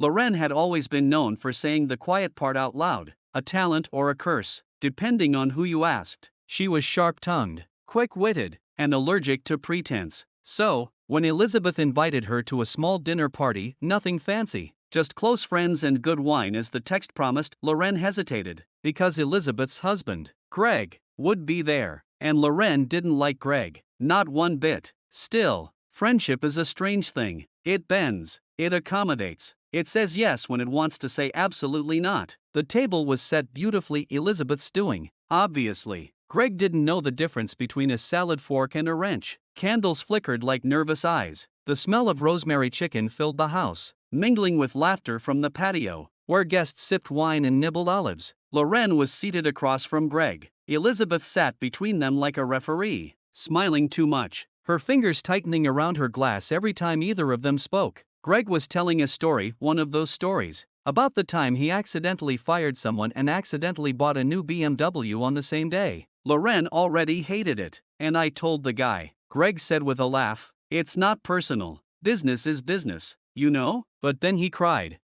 Loren had always been known for saying the quiet part out loud, a talent or a curse, depending on who you asked. She was sharp-tongued, quick-witted, and allergic to pretense. So, when Elizabeth invited her to a small dinner party, nothing fancy, just close friends and good wine as the text promised, Loren hesitated, because Elizabeth's husband, Greg, would be there, and Loren didn't like Greg, not one bit. Still, friendship is a strange thing. It bends, it accommodates, it says yes when it wants to say absolutely not. The table was set beautifully, Elizabeth's doing. Obviously, Greg didn't know the difference between a salad fork and a wrench. Candles flickered like nervous eyes. The smell of rosemary chicken filled the house, mingling with laughter from the patio, where guests sipped wine and nibbled olives. Loren was seated across from Greg. Elizabeth sat between them like a referee, smiling too much, her fingers tightening around her glass every time either of them spoke. Greg was telling a story, one of those stories, about the time he accidentally fired someone and accidentally bought a new BMW on the same day. Loren already hated it, and I told the guy, Greg said with a laugh. It's not personal. Business is business, you know? But then he cried,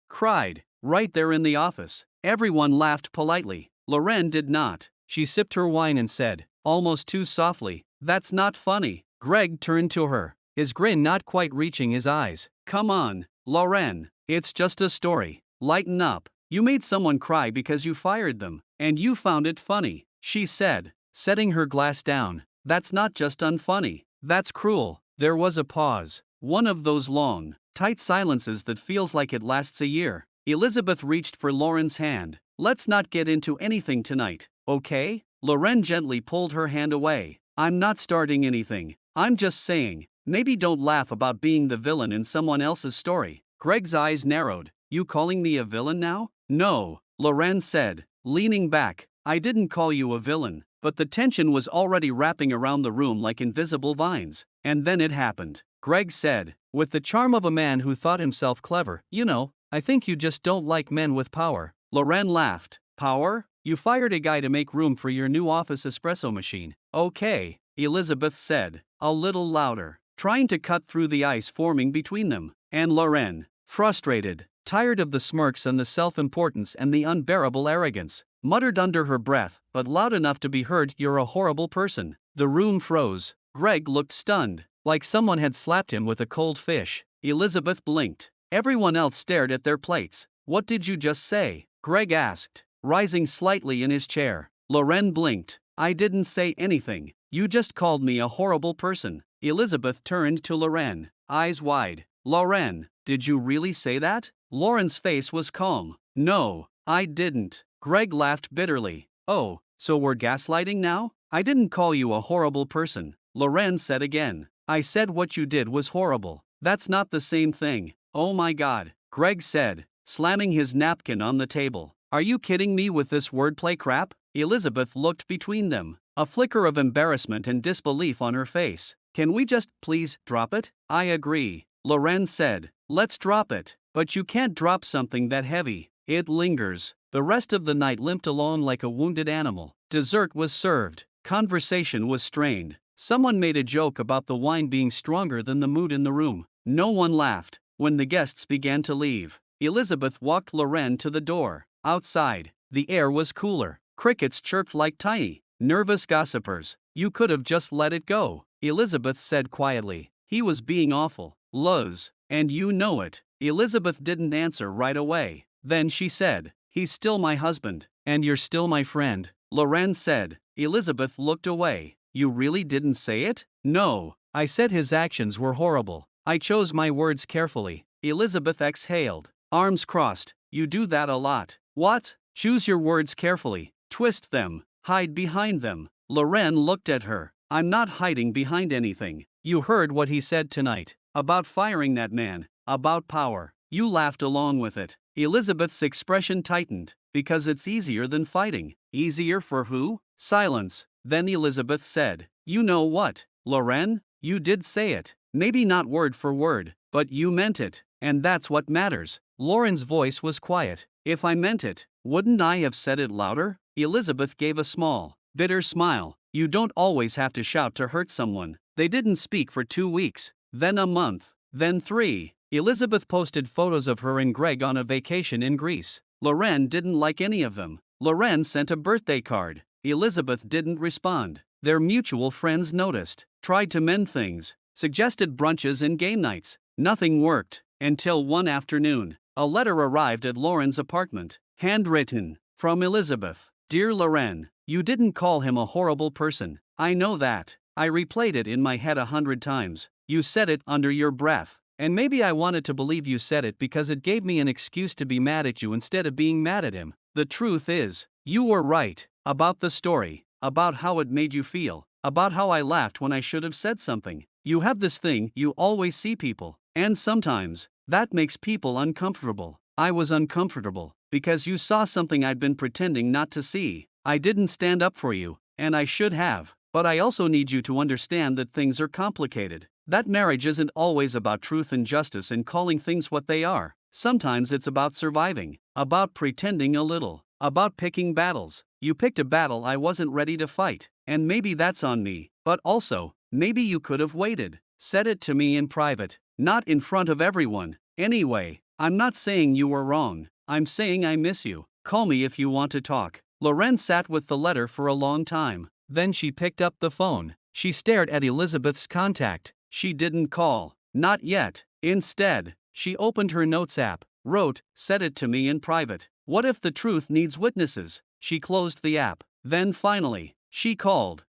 right there in the office. Everyone laughed politely. Loren did not. She sipped her wine and said, almost too softly, that's not funny. Greg turned to her, his grin not quite reaching his eyes. Come on, Loren, it's just a story. Lighten up. You made someone cry because you fired them, and you found it funny, she said, setting her glass down. That's not just unfunny, that's cruel. There was a pause, one of those long, tight silences that feels like it lasts a year. Elizabeth reached for Loren's hand. Let's not get into anything tonight, okay? Loren gently pulled her hand away. I'm not starting anything. I'm just saying, maybe don't laugh about being the villain in someone else's story. Greg's eyes narrowed. You calling me a villain now? No, Loren said, leaning back. I didn't call you a villain. But the tension was already wrapping around the room like invisible vines. And then it happened. Greg said, with the charm of a man who thought himself clever, you know, I think you just don't like men with power. Loren laughed. Power? You fired a guy to make room for your new office espresso machine. Okay, Elizabeth said, a little louder, trying to cut through the ice forming between them. And Loren, frustrated, tired of the smirks and the self-importance and the unbearable arrogance, muttered under her breath, but loud enough to be heard, you're a horrible person. The room froze. Greg looked stunned, like someone had slapped him with a cold fish. Elizabeth blinked. Everyone else stared at their plates. What did you just say? Greg asked, rising slightly in his chair. Loren blinked. I didn't say anything. You just called me a horrible person. Elizabeth turned to Loren, eyes wide. Loren, did you really say that? Loren's face was calm. No, I didn't. Greg laughed bitterly. Oh, so we're gaslighting now? I didn't call you a horrible person, Loren said again. I said what you did was horrible. That's not the same thing. Oh my God, Greg said, slamming his napkin on the table. Are you kidding me with this wordplay crap? Elizabeth looked between them, a flicker of embarrassment and disbelief on her face. Can we just please drop it? I agree, Loren said. Let's drop it. But you can't drop something that heavy. It lingers. The rest of the night limped along like a wounded animal. Dessert was served. Conversation was strained. Someone made a joke about the wine being stronger than the mood in the room. No one laughed. When the guests began to leave, Elizabeth walked Loren to the door. Outside, the air was cooler. Crickets chirped like tiny, nervous gossipers. You could have just let it go, Elizabeth said quietly. He was being awful, Luz, and you know it. Elizabeth didn't answer right away. Then she said, he's still my husband, and you're still my friend, Loren said. Elizabeth looked away. You really didn't say it? No, I said his actions were horrible. I chose my words carefully. Elizabeth exhaled, arms crossed. You do that a lot. What? Choose your words carefully, twist them, hide behind them. Loren looked at her. I'm not hiding behind anything. You heard what he said tonight, about firing that man, about power. You laughed along with it. Elizabeth's expression tightened. Because it's easier than fighting. Easier for who? Silence. Then Elizabeth said, you know what, Loren? You did say it. Maybe not word for word, but you meant it. And that's what matters. Loren's voice was quiet. If I meant it, wouldn't I have said it louder? Elizabeth gave a small, bitter smile. You don't always have to shout to hurt someone. They didn't speak for 2 weeks, then a month, then 3. Elizabeth posted photos of her and Greg on a vacation in Greece. Loren didn't like any of them. Loren sent a birthday card. Elizabeth didn't respond. Their mutual friends noticed, tried to mend things, suggested brunches and game nights. Nothing worked, until one afternoon. A letter arrived at Loren's apartment, handwritten, from Elizabeth. Dear Loren, you didn't call him a horrible person. I know that. I replayed it in my head 100 times. You said it under your breath. And maybe I wanted to believe you said it because it gave me an excuse to be mad at you instead of being mad at him. The truth is, you were right about the story, about how it made you feel, about how I laughed when I should have said something. You have this thing, you always see people, and sometimes, that makes people uncomfortable. I was uncomfortable because you saw something I'd been pretending not to see. I didn't stand up for you, and I should have, but I also need you to understand that things are complicated. That marriage isn't always about truth and justice and calling things what they are. Sometimes it's about surviving, about pretending a little, about picking battles. You picked a battle I wasn't ready to fight, and maybe that's on me, but also, maybe you could have waited. Said it to me in private, not in front of everyone. Anyway, I'm not saying you were wrong, I'm saying I miss you. Call me if you want to talk. Loren sat with the letter for a long time. Then she picked up the phone. She stared at Elizabeth's contact. She didn't call. Not yet. Instead, she opened her notes app, wrote, said it to me in private. What if the truth needs witnesses? She closed the app. Then finally, she called.